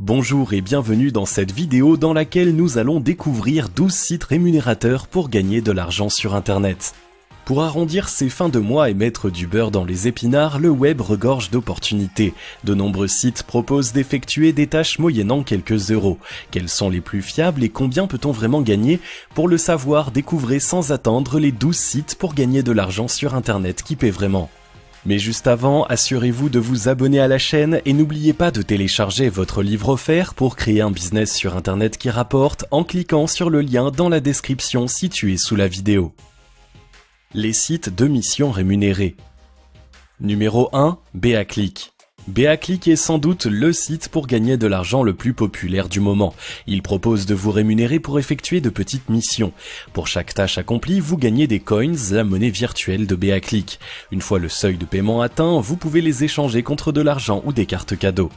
Bonjour et bienvenue dans cette vidéo dans laquelle nous allons découvrir 12 sites rémunérateurs pour gagner de l'argent sur internet. Pour arrondir ses fins de mois et mettre du beurre dans les épinards, le web regorge d'opportunités. De nombreux sites proposent d'effectuer des tâches moyennant quelques euros. Quels sont les plus fiables et combien peut-on vraiment gagner? Pour le savoir, découvrez sans attendre les 12 sites pour gagner de l'argent sur internet qui paient vraiment. Mais juste avant, assurez-vous de vous abonner à la chaîne et n'oubliez pas de télécharger votre livre offert pour créer un business sur internet qui rapporte en cliquant sur le lien dans la description située sous la vidéo. Les sites de missions rémunérés. Numéro 1, BAClick. BAClick est sans doute le site pour gagner de l'argent le plus populaire du moment. Il propose de vous rémunérer pour effectuer de petites missions. Pour chaque tâche accomplie, vous gagnez des coins, la monnaie virtuelle de BAClick. Une fois le seuil de paiement atteint, vous pouvez les échanger contre de l'argent ou des cartes cadeaux.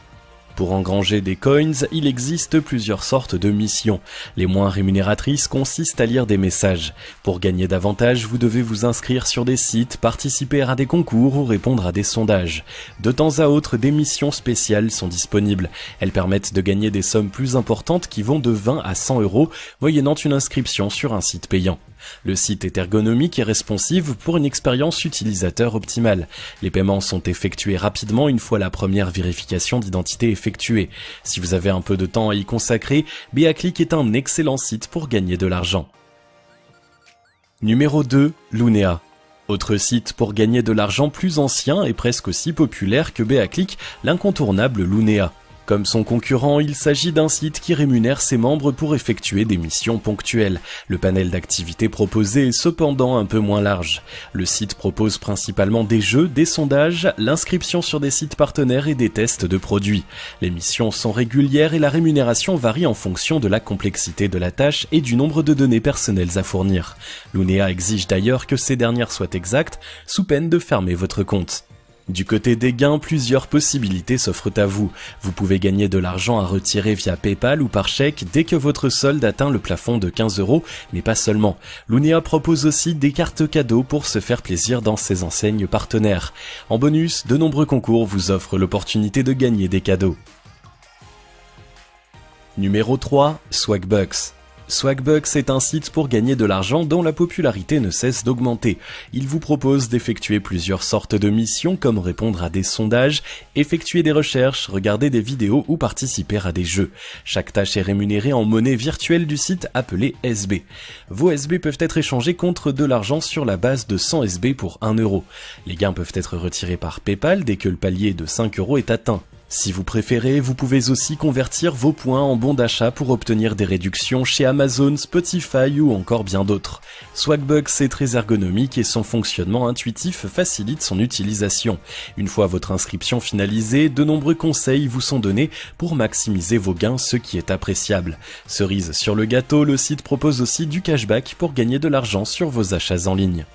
Pour engranger des coins, il existe plusieurs sortes de missions. Les moins rémunératrices consistent à lire des messages. Pour gagner davantage, vous devez vous inscrire sur des sites, participer à des concours ou répondre à des sondages. De temps à autre, des missions spéciales sont disponibles. Elles permettent de gagner des sommes plus importantes qui vont de 20 à 100 euros, moyennant une inscription sur un site payant. Le site est ergonomique et responsive pour une expérience utilisateur optimale. Les paiements sont effectués rapidement une fois la première vérification d'identité effectuée. Si vous avez un peu de temps à y consacrer, BAClick est un excellent site pour gagner de l'argent. Numéro 2, Lunea. Autre site pour gagner de l'argent plus ancien et presque aussi populaire que BAClick, l'incontournable Lunea. Comme son concurrent, il s'agit d'un site qui rémunère ses membres pour effectuer des missions ponctuelles. Le panel d'activités proposé est cependant un peu moins large. Le site propose principalement des jeux, des sondages, l'inscription sur des sites partenaires et des tests de produits. Les missions sont régulières et la rémunération varie en fonction de la complexité de la tâche et du nombre de données personnelles à fournir. Lunea exige d'ailleurs que ces dernières soient exactes, sous peine de fermer votre compte. Du côté des gains, plusieurs possibilités s'offrent à vous. Vous pouvez gagner de l'argent à retirer via PayPal ou par chèque dès que votre solde atteint le plafond de 15 euros, mais pas seulement. Lunea propose aussi des cartes cadeaux pour se faire plaisir dans ses enseignes partenaires. En bonus, de nombreux concours vous offrent l'opportunité de gagner des cadeaux. Numéro 3, Swagbucks. Swagbucks est un site pour gagner de l'argent dont la popularité ne cesse d'augmenter. Il vous propose d'effectuer plusieurs sortes de missions comme répondre à des sondages, effectuer des recherches, regarder des vidéos ou participer à des jeux. Chaque tâche est rémunérée en monnaie virtuelle du site appelée SB. Vos SB peuvent être échangés contre de l'argent sur la base de 100 SB pour 1 euro. Les gains peuvent être retirés par PayPal dès que le palier de 5 euros est atteint. Si vous préférez, vous pouvez aussi convertir vos points en bons d'achat pour obtenir des réductions chez Amazon, Spotify ou encore bien d'autres. Swagbucks est très ergonomique et son fonctionnement intuitif facilite son utilisation. Une fois votre inscription finalisée, de nombreux conseils vous sont donnés pour maximiser vos gains, ce qui est appréciable. Cerise sur le gâteau, le site propose aussi du cashback pour gagner de l'argent sur vos achats en ligne.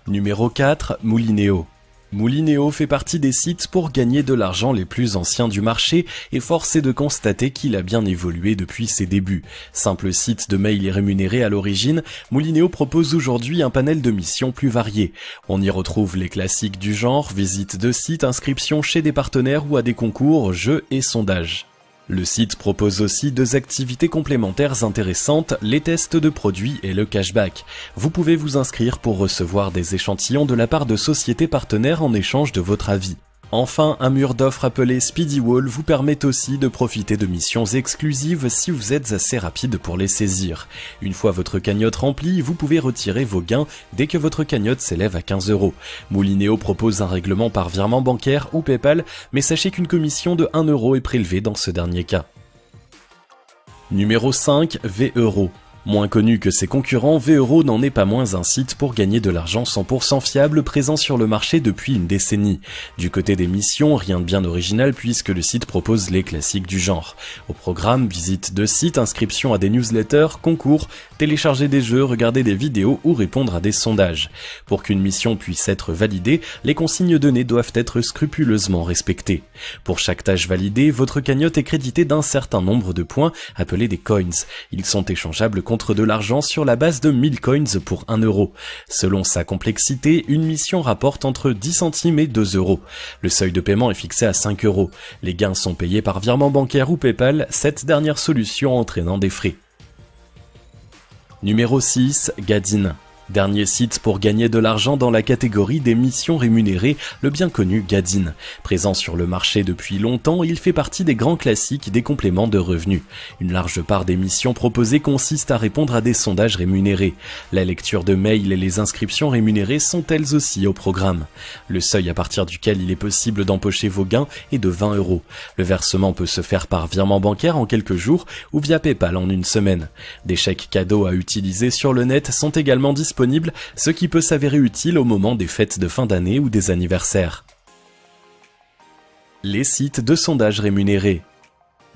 Numéro 4, Moulineo. Moulineo fait partie des sites pour gagner de l'argent les plus anciens du marché et force est de constater qu'il a bien évolué depuis ses débuts. Simple site de mail rémunéré à l'origine, Moulineo propose aujourd'hui un panel de missions plus varié. On y retrouve les classiques du genre, visite de sites, inscription chez des partenaires ou à des concours, jeux et sondages. Le site propose aussi 2 activités complémentaires intéressantes, les tests de produits et le cashback. Vous pouvez vous inscrire pour recevoir des échantillons de la part de sociétés partenaires en échange de votre avis. Enfin, un mur d'offres appelé Speedy Wall vous permet aussi de profiter de missions exclusives si vous êtes assez rapide pour les saisir. Une fois votre cagnotte remplie, vous pouvez retirer vos gains dès que votre cagnotte s'élève à 15 euros. Moulineo propose un règlement par virement bancaire ou PayPal, mais sachez qu'une commission de 1 euro est prélevée dans ce dernier cas. Numéro 5, V-Euro. Moins connu que ses concurrents, V-Euro n'en est pas moins un site pour gagner de l'argent 100% fiable présent sur le marché depuis une décennie. Du côté des missions, rien de bien original puisque le site propose les classiques du genre. Au programme, visite de sites, inscription à des newsletters, concours, télécharger des jeux, regarder des vidéos ou répondre à des sondages. Pour qu'une mission puisse être validée, les consignes données doivent être scrupuleusement respectées. Pour chaque tâche validée, votre cagnotte est créditée d'un certain nombre de points appelés des coins. Ils sont échangeables contre contre de l'argent sur la base de 1000 coins pour 1 euro. Selon sa complexité, une mission rapporte entre 10 centimes et 2 euros. Le seuil de paiement est fixé à 5 euros. Les gains sont payés par virement bancaire ou PayPal, cette dernière solution entraînant des frais. Numéro 6, Gadin. Dernier site pour gagner de l'argent dans la catégorie des missions rémunérées, le bien connu Gadin. Présent sur le marché depuis longtemps, il fait partie des grands classiques des compléments de revenus. Une large part des missions proposées consiste à répondre à des sondages rémunérés. La lecture de mails et les inscriptions rémunérées sont elles aussi au programme. Le seuil à partir duquel il est possible d'empocher vos gains est de 20 euros. Le versement peut se faire par virement bancaire en quelques jours ou via PayPal en une semaine. Des chèques cadeaux à utiliser sur le net sont également disponibles, ce qui peut s'avérer utile au moment des fêtes de fin d'année ou des anniversaires. Les sites de sondage rémunérés.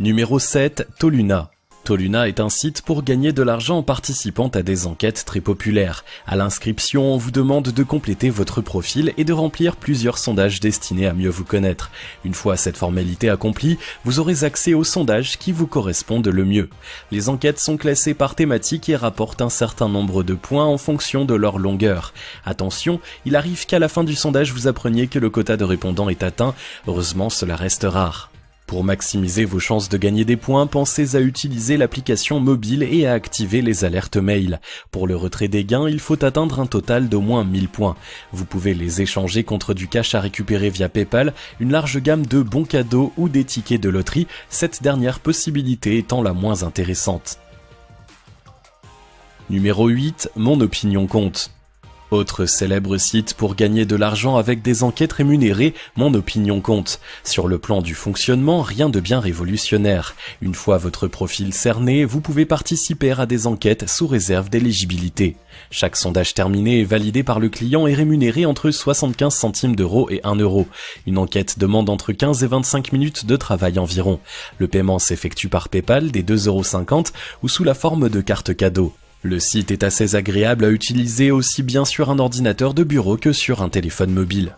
Numéro 7, Toluna. Toluna est un site pour gagner de l'argent en participant à des enquêtes très populaires. À l'inscription, on vous demande de compléter votre profil et de remplir plusieurs sondages destinés à mieux vous connaître. Une fois cette formalité accomplie, vous aurez accès aux sondages qui vous correspondent le mieux. Les enquêtes sont classées par thématique et rapportent un certain nombre de points en fonction de leur longueur. Attention, il arrive qu'à la fin du sondage vous appreniez que le quota de répondants est atteint. Heureusement, cela reste rare. Pour maximiser vos chances de gagner des points, pensez à utiliser l'application mobile et à activer les alertes mail. Pour le retrait des gains, il faut atteindre un total d'au moins 1000 points. Vous pouvez les échanger contre du cash à récupérer via PayPal, une large gamme de bons cadeaux ou des tickets de loterie, cette dernière possibilité étant la moins intéressante. Numéro 8, Mon Opinion Compte. Autre célèbre site pour gagner de l'argent avec des enquêtes rémunérées, Mon Opinion Compte. Sur le plan du fonctionnement, rien de bien révolutionnaire. Une fois votre profil cerné, vous pouvez participer à des enquêtes sous réserve d'éligibilité. Chaque sondage terminé et validé par le client est rémunéré entre 75 centimes d'euros et 1 euro. Une enquête demande entre 15 et 25 minutes de travail environ. Le paiement s'effectue par PayPal des 2,50 € ou sous la forme de carte cadeau. Le site est assez agréable à utiliser aussi bien sur un ordinateur de bureau que sur un téléphone mobile.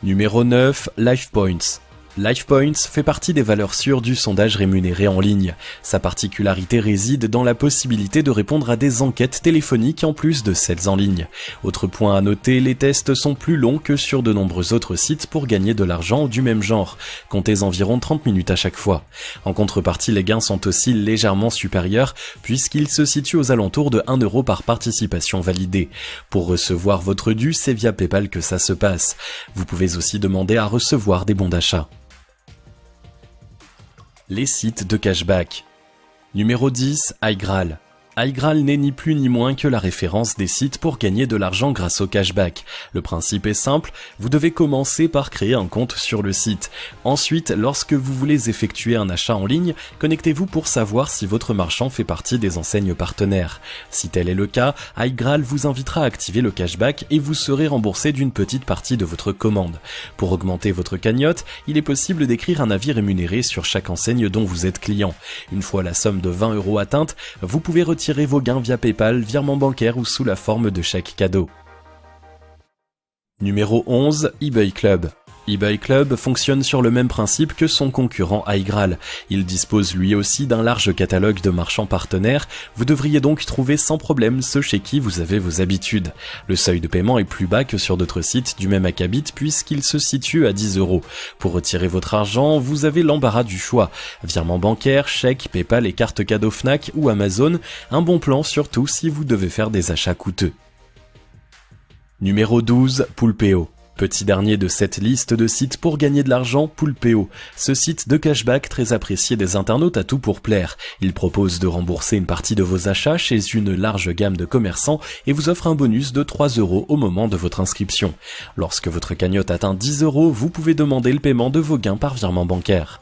Numéro 9, LifePoints. LifePoints fait partie des valeurs sûres du sondage rémunéré en ligne. Sa particularité réside dans la possibilité de répondre à des enquêtes téléphoniques en plus de celles en ligne. Autre point à noter, les tests sont plus longs que sur de nombreux autres sites pour gagner de l'argent du même genre. Comptez environ 30 minutes à chaque fois. En contrepartie, les gains sont aussi légèrement supérieurs puisqu'ils se situent aux alentours de 1 euro par participation validée. Pour recevoir votre dû, c'est via PayPal que ça se passe. Vous pouvez aussi demander à recevoir des bons d'achat. Les sites de cashback. Numéro 10, iGraal. iGraal n'est ni plus ni moins que la référence des sites pour gagner de l'argent grâce au cashback. Le principe est simple, vous devez commencer par créer un compte sur le site. Ensuite, lorsque vous voulez effectuer un achat en ligne, connectez-vous pour savoir si votre marchand fait partie des enseignes partenaires. Si tel est le cas, iGraal vous invitera à activer le cashback et vous serez remboursé d'une petite partie de votre commande. Pour augmenter votre cagnotte, il est possible d'écrire un avis rémunéré sur chaque enseigne dont vous êtes client. Une fois la somme de 20 € atteinte, vous pouvez retirer vos gains via PayPal, virement bancaire ou sous la forme de chèques cadeaux. Numéro 11, eBay Club. eBay Club fonctionne sur le même principe que son concurrent iGraal. Il dispose lui aussi d'un large catalogue de marchands partenaires. Vous devriez donc trouver sans problème ceux chez qui vous avez vos habitudes. Le seuil de paiement est plus bas que sur d'autres sites du même acabit puisqu'il se situe à 10 €. Pour retirer votre argent, vous avez l'embarras du choix. Virement bancaire, chèque, PayPal et carte cadeau Fnac ou Amazon. Un bon plan surtout si vous devez faire des achats coûteux. Numéro 12, Poolpeo. Petit dernier de cette liste de sites pour gagner de l'argent, Poolpeo. Ce site de cashback très apprécié des internautes a tout pour plaire. Il propose de rembourser une partie de vos achats chez une large gamme de commerçants et vous offre un bonus de 3 € au moment de votre inscription. Lorsque votre cagnotte atteint 10 €, vous pouvez demander le paiement de vos gains par virement bancaire.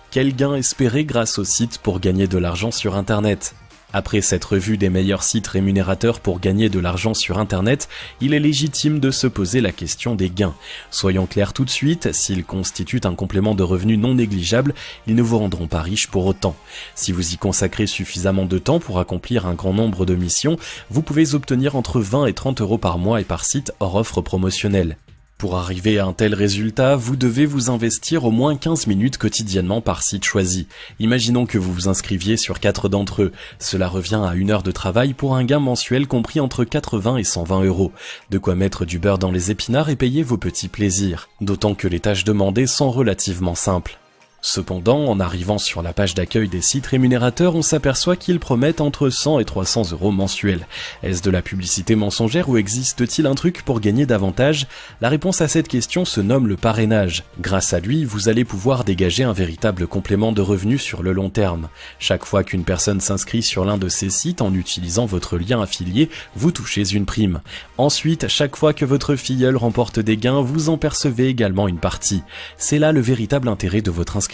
Quel gain espérer grâce au site pour gagner de l'argent sur Internet ? Après cette revue des meilleurs sites rémunérateurs pour gagner de l'argent sur Internet, il est légitime de se poser la question des gains. Soyons clairs tout de suite, s'ils constituent un complément de revenus non négligeable, ils ne vous rendront pas riche pour autant. Si vous y consacrez suffisamment de temps pour accomplir un grand nombre de missions, vous pouvez obtenir entre 20 et 30 € par mois et par site hors offre promotionnelle. Pour arriver à un tel résultat, vous devez vous investir au moins 15 minutes quotidiennement par site choisi. Imaginons que vous vous inscriviez sur 4 d'entre eux. Cela revient à 1 heure de travail pour un gain mensuel compris entre 80 et 120 €. De quoi mettre du beurre dans les épinards et payer vos petits plaisirs. D'autant que les tâches demandées sont relativement simples. Cependant, en arrivant sur la page d'accueil des sites rémunérateurs, on s'aperçoit qu'ils promettent entre 100 et 300 € mensuels. Est-ce de la publicité mensongère ou existe-t-il un truc pour gagner davantage? La réponse à cette question se nomme le parrainage. Grâce à lui, vous allez pouvoir dégager un véritable complément de revenus sur le long terme. Chaque fois qu'une personne s'inscrit sur l'un de ces sites en utilisant votre lien affilié, vous touchez une prime. Ensuite, chaque fois que votre filleul remporte des gains, vous en percevez également une partie. C'est là le véritable intérêt de votre inscription,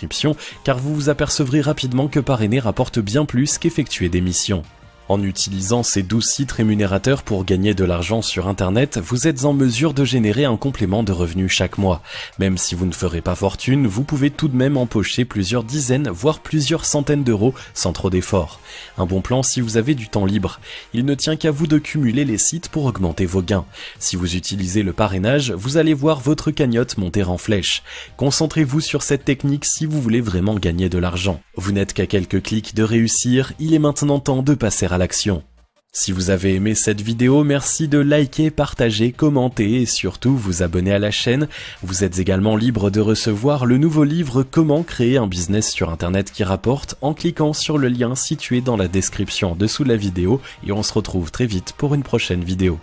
car vous vous apercevrez rapidement que parrainer rapporte bien plus qu'effectuer des missions. En utilisant ces 12 sites rémunérateurs pour gagner de l'argent sur internet, vous êtes en mesure de générer un complément de revenus chaque mois. Même si vous ne ferez pas fortune, vous pouvez tout de même empocher plusieurs dizaines, voire plusieurs centaines d'euros sans trop d'efforts. Un bon plan si vous avez du temps libre. Il ne tient qu'à vous de cumuler les sites pour augmenter vos gains. Si vous utilisez le parrainage, vous allez voir votre cagnotte monter en flèche. Concentrez-vous sur cette technique si vous voulez vraiment gagner de l'argent. Vous n'êtes qu'à quelques clics de réussir, il est maintenant temps de passer à l'action. Si vous avez aimé cette vidéo, merci de liker, partager, commenter et surtout vous abonner à la chaîne. Vous êtes également libre de recevoir le nouveau livre Comment créer un business sur internet qui rapporte en cliquant sur le lien situé dans la description en dessous de la vidéo et on se retrouve très vite pour une prochaine vidéo.